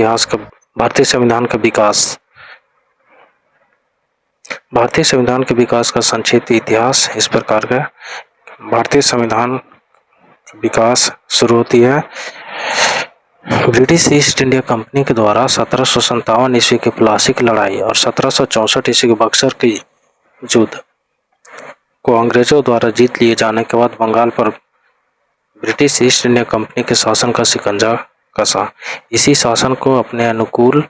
इतिहास का भारतीय संविधान का विकास। भारतीय संविधान के विकास का संक्षिप्त इतिहास इस प्रकार का। भारतीय संविधान विकास शुरू होती है ब्रिटिश ईस्ट इंडिया कंपनी के द्वारा 1757 ईस्वी की प्लासी की लड़ाई और 1764 ईस्वी के बक्सर की युद्ध को अंग्रेजों द्वारा जीत लिए जाने के बाद बंगाल पर ब्रिटिश ईस्ट इंडिया कंपनी के शासन का शिकंजा कसा। इसी शासन को अपने अनुकूल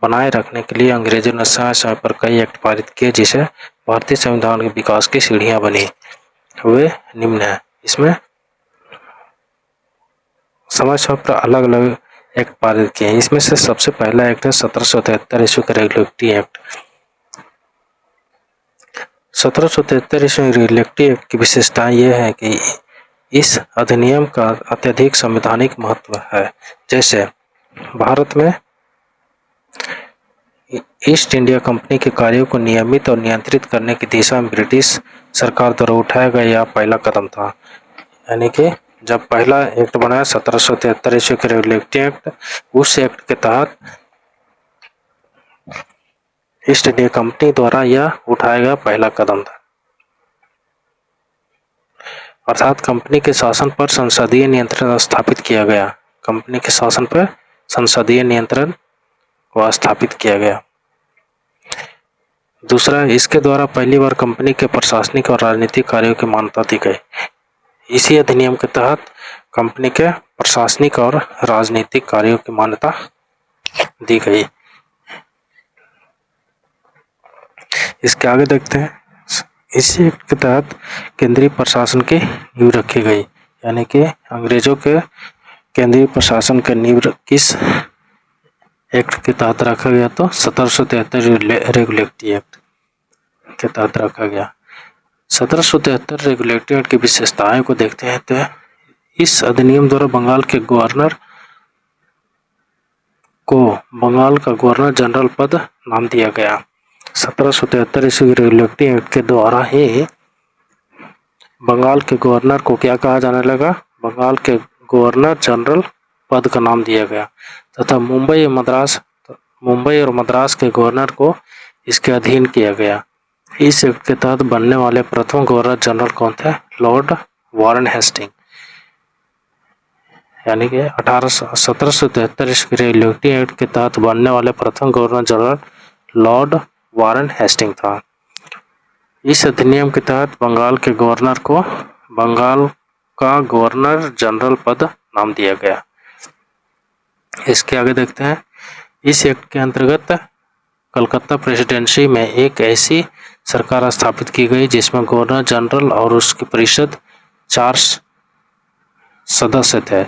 बनाए रखने के लिए अंग्रेजों ने समय समय पर कई एक्ट पारित किए, जिसे भारतीय संविधान के विकास की सीढ़ियां बनी। वे निम्न है। इसमें समय समय पर अलग अलग एक्ट पारित किए हैं। इसमें से सबसे पहला एक्ट है 1773 ईस्वी का रेगुलेटरी एक्ट। 1773 ईस्वी रेगुलेटरी एक्ट की विशेषता यह है कि इस अधिनियम का अत्यधिक संवैधानिक महत्व है। जैसे भारत में ईस्ट इंडिया कंपनी के कार्यों को नियमित और नियंत्रित करने की दिशा में ब्रिटिश सरकार द्वारा उठाया गया यह पहला कदम था। यानी कि जब पहला एक्ट बनाया 1773 ईस्वी का रेगुलेटरी एक्ट, उस एक्ट के तहत ईस्ट इंडिया कंपनी द्वारा यह उठाया गया पहला कदम था। अर्थात कंपनी के शासन पर संसदीय नियंत्रण स्थापित किया गया। कंपनी के शासन पर संसदीय नियंत्रण को स्थापित किया गया। दूसरा, इसके द्वारा पहली बार कंपनी के प्रशासनिक और राजनीतिक कार्यों की मान्यता दी गई। इसी अधिनियम के तहत कंपनी के प्रशासनिक और राजनीतिक कार्यों की मान्यता दी गई। इसके आगे देखते हैं। इसी एक्ट के तहत केंद्रीय प्रशासन की नींव रखी गई। यानी कि अंग्रेजों के केंद्रीय प्रशासन का नींव किस एक्ट के तहत रखा गया? तो 1773 रेगुलेटरी एक्ट के तहत रखा गया। 1773 रेगुलेटरी एक्ट की विशेषताएं को देखते हैं तो इस अधिनियम द्वारा बंगाल के गवर्नर को बंगाल का गवर्नर जनरल पद नाम दिया गया। 1773 ईस्वी रेगुलेटरी एक्ट के द्वारा ही बंगाल के गवर्नर को क्या कहा जाने लगा? बंगाल के गवर्नर जनरल पद का नाम दिया गया तथा मुंबई और मद्रास के गवर्नर को इसके अधीन किया गया। इस एक्ट के तहत बनने वाले प्रथम गवर्नर जनरल कौन थे? Lord Warren Hasting. यानी कि 1773 ईस्वी रेगुलेटरी एक्ट के तहत बनने वाले प्रथम governor general Lord Warren Hasting था। इस अधिनियम के तहत बंगाल के गवर्नर को बंगाल का गवर्नर जनरल पद नाम दिया गया। इसके आगे देखते हैं। इस एक्ट के अंतर्गत कलकत्ता प्रेसिडेंसी में एक ऐसी सरकार स्थापित की गई जिसमें गवर्नर जनरल और उसकी परिषद 4 सदस्य थे,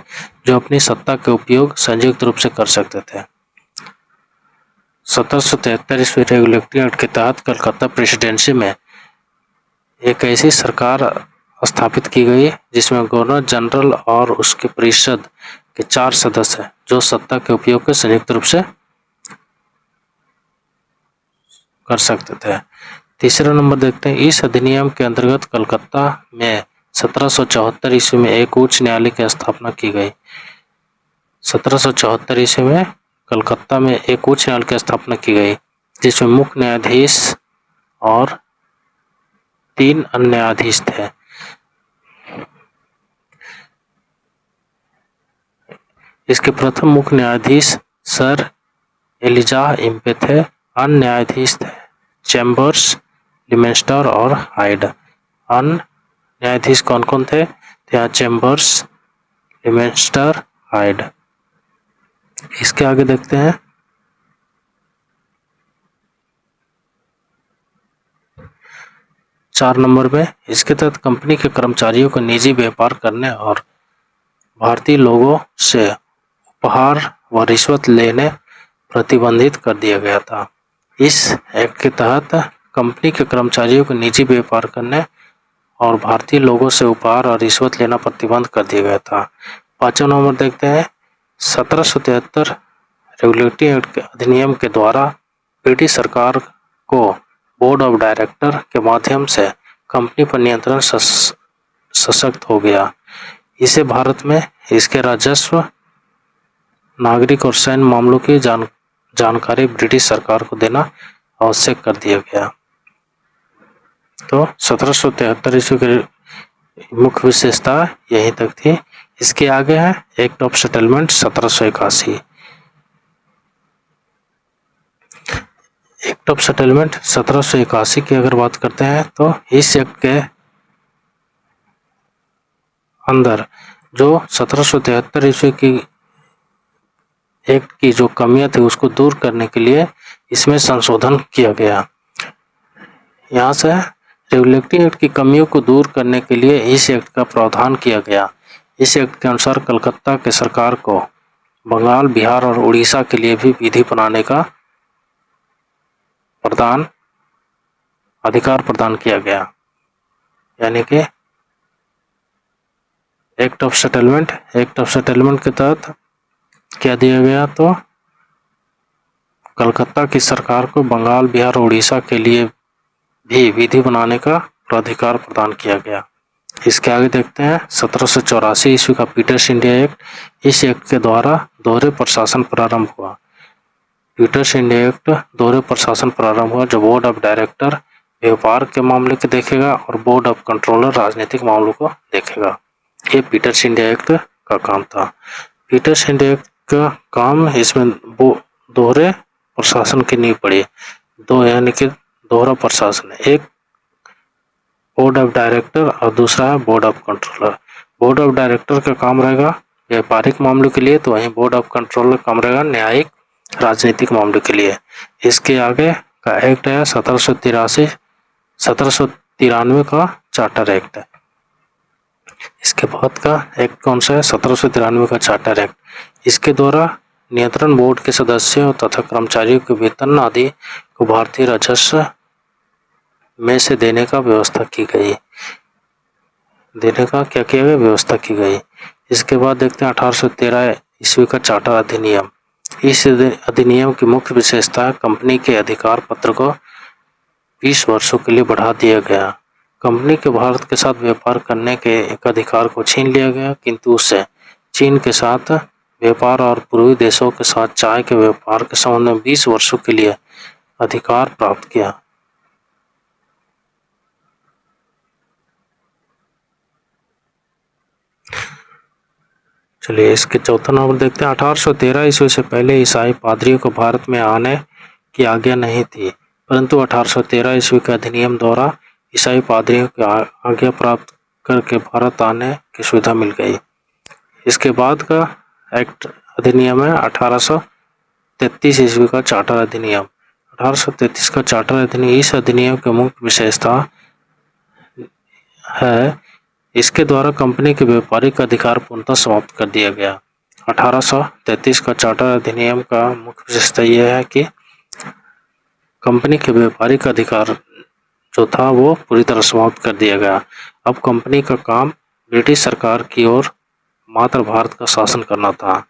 जो अपनी सत्ता का उपयोग संयुक्त रूप से कर सकते थे। 1773 ईस्वी रेगुलेटरी एक्ट के तहत कलकत्ता प्रेसिडेंसी में एक ऐसी सरकार स्थापित की गई जिसमें गवर्नर जनरल और उसकी परिषद के 4 सदस्य जो सत्ता के उपयोग के संयुक्त रूप से कर सकते थे। तीसरा नंबर देखते हैं। इस अधिनियम के अंतर्गत कलकत्ता में 1774 ईस्वी में एक उच्च न्यायालय की स्थापना की गई। 1774 ईस्वी में कलकत्ता में एक उच्च न्यायालय की स्थापना की गई जिसमें मुख्य न्यायाधीश और 3 अन्य न्यायाधीश थे। इसके प्रथम मुख्य न्यायाधीश सर एलिजाह इम्पे थे। अन्य न्यायाधीश थे चैम्बर्स, लिमेंस्टर और हाइड। अन्य न्यायाधीश कौन कौन थे? यहाँ चैम्बर्स, लिमेंस्टर, हाइड। इसके आगे देखते हैं। चार नंबर में इसके तहत कंपनी के कर्मचारियों को निजी व्यापार करने और भारतीय लोगों से उपहार व रिश्वत लेने प्रतिबंधित कर दिया गया था। इस एक्ट के तहत कंपनी के कर्मचारियों को निजी व्यापार करने और भारतीय लोगों से उपहार और रिश्वत लेना प्रतिबंध कर दिया गया था। 5वां नंबर देखते हैं। 1773 रेगुलेटरी एक्ट के अधिनियम के द्वारा ब्रिटिश सरकार को बोर्ड ऑफ डायरेक्टर के माध्यम से कंपनी पर नियंत्रण सशक्त हो गया। इसे भारत में इसके राजस्व नागरिक और सैन्य मामलों की जानकारी ब्रिटिश सरकार को देना आवश्यक कर दिया गया। तो 1773 ईस्वी की मुख्य विशेषता यहीं तक थी। इसके आगे है act of settlement 1781। Act of settlement 1781 की अगर बात करते हैं तो इस एक्ट के अंदर जो 1773 ईस्वी की एक्ट की जो कमियां थी उसको दूर करने के लिए इसमें संशोधन किया गया। यहाँ से रेगुलेटरी एक्ट की कमियों को दूर करने के लिए इस एक्ट का प्रावधान किया गया। इस एक्ट के अनुसार कलकत्ता के सरकार को बंगाल, बिहार और उड़ीसा के लिए भी विधि बनाने का अधिकार प्रदान किया गया। यानी कि एक्ट ऑफ सेटलमेंट के तहत क्या दिया गया, तो कलकत्ता की सरकार को बंगाल, बिहार और उड़ीसा के लिए भी विधि बनाने का अधिकार प्रदान किया गया। इसके आगे देखते हैं 1784 ईस्वी का पीटर्स इंडिया एक्ट। इस एक्ट के द्वारा दोहरे प्रशासन प्रारंभ हुआ। पीटर्स इंडिया एक्ट दोहरे प्रशासन प्रारंभ हुआ, जो बोर्ड ऑफ डायरेक्टर व्यापार के मामले को देखेगा और बोर्ड ऑफ कंट्रोलर राजनीतिक मामलों को देखेगा। ये पीटर्स इंडिया एक्ट का काम था। पीटर्स इंडिया एक्ट का काम, इसमें दोहरे प्रशासन की नींव पड़ी। यानी कि दोहरा प्रशासन, एक बोर्ड ऑफ डायरेक्टर और दूसरा है board of controller. Board of director का काम रहेगा व्यापारिक मामलों के लिए, तो वहीं बोर्ड ऑफ कंट्रोलर काम रहेगा न्यायिक राजनीतिक मामलों के लिए। इसके आगे का एक्ट है 1793 का चार्टर एक्ट है। इसके बाद का एक्ट कौन सा है? 1793 का चार्टर एक्ट। इसके द्वारा नियंत्रण बोर्ड के सदस्यों तथा कर्मचारियों के वेतन आदि को भारतीय राजस्व में से देने का व्यवस्था की गई। व्यवस्था की गई। इसके बाद देखते हैं 1813 ईस्वी का चार्टर अधिनियम। इस अधिनियम की मुख्य विशेषता है कंपनी के अधिकार पत्र को 20 वर्षों के लिए बढ़ा दिया गया। कंपनी के भारत के साथ व्यापार करने के एक अधिकार को छीन लिया गया, किंतु उससे चीन के साथ व्यापार और पूर्वी देशों के साथ चाय के व्यापार के संबंध में 20 वर्षों के लिए अधिकार प्राप्त किया। चलिए इसके चौथा नंबर देखते हैं। 1813 ईस्वी से पहले ईसाई पादरियों को भारत में आने की आज्ञा नहीं थी, परंतु 1813 ईस्वी के अधिनियम द्वारा ईसाई पादरियों की आज्ञा प्राप्त करके भारत आने की सुविधा मिल गई। इसके बाद का एक्ट अधिनियम है 1833 ईस्वी का चार्टर अधिनियम। 1833 का चार्टर अधिनियम, इस अधिनियम की मुख्य विशेषता है इसके द्वारा कंपनी के व्यापारिक अधिकार पूर्णतः समाप्त कर दिया गया। 1833 का चार्टर अधिनियम का मुख्य विशेषता यह है कि कंपनी के व्यापारिक अधिकार जो था वो पूरी तरह समाप्त कर दिया गया। अब कंपनी का काम ब्रिटिश सरकार की ओर मात्र भारत का शासन करना था।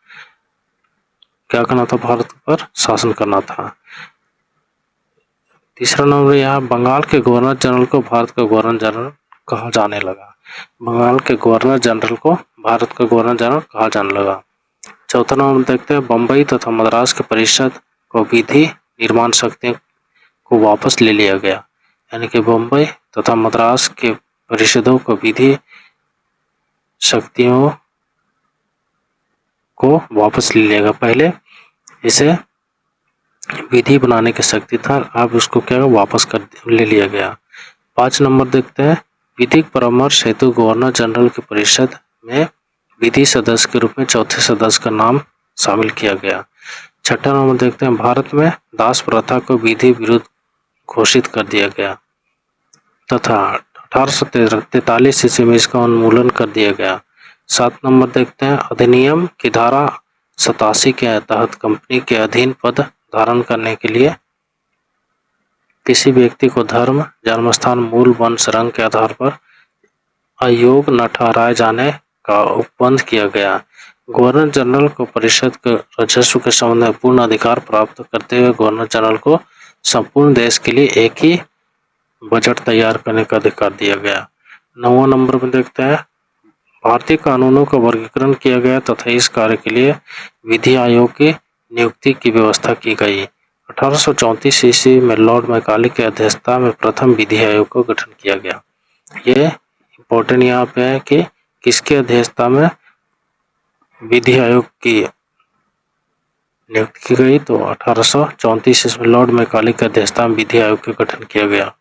क्या करना था? भारत पर शासन करना था। तीसरा नंबर यहाँ बंगाल के गवर्नर जनरल को भारत का गवर्नर जनरल कहा जाने लगा। बंगाल के गवर्नर जनरल को भारत का गवर्नर जनरल कहा जाने लगा। चौथा नंबर देखते हैं बम्बई तथा मद्रास के परिषद को विधि निर्माण शक्तियों को वापस ले लिया गया। यानी कि बम्बई तथा मद्रास के परिषदों को विधि शक्तियों को वापस ले लिया गया। पहले इसे विधि बनाने की शक्ति था, अब उसको क्या वापस ले लिया गया। 5 नंबर देखते हैं विधिक परामर्श हेतु गवर्नर जनरल की परिषद में विधि सदस्य के रूप में चौथे सदस्य का नाम शामिल किया गया। 6ठा नंबर देखते हैं भारत में दास प्रथा को विधि विरुद्ध घोषित कर दिया गया तथा 1843 ईस्वी में इसका उन्मूलन कर दिया गया। 7 नंबर देखते हैं अधिनियम की धारा 87 के तहत कंपनी के अधीन पद धारण करने के लिए किसी व्यक्ति को धर्म, जन्मस्थान, मूल वंश, रंग के आधार पर अयोग्य न ठहराए जाने का उपबंध किया गया। गवर्नर जनरल को परिषद के राजस्व के संबंध में पूर्ण अधिकार प्राप्त करते हुए गवर्नर जनरल को संपूर्ण देश के लिए एक ही बजट तैयार करने का अधिकार दिया गया। 9वां नंबर में देखते हैं भारतीय कानूनों का वर्गीकरण किया गया तथा इस कार्य के लिए विधि आयोग की नियुक्ति की व्यवस्था की गई। 1834 ईस्वी में लॉर्ड मैकाले की अध्यक्षता में प्रथम विधि आयोग का गठन किया गया। ये इम्पोर्टेंट यहाँ पे है कि किसकी अध्यक्षता में विधि आयोग की नियुक्ति की गई, तो 1834 ईस्वी में लॉर्ड मैकाले की अध्यक्षता में विधि आयोग का गठन किया गया।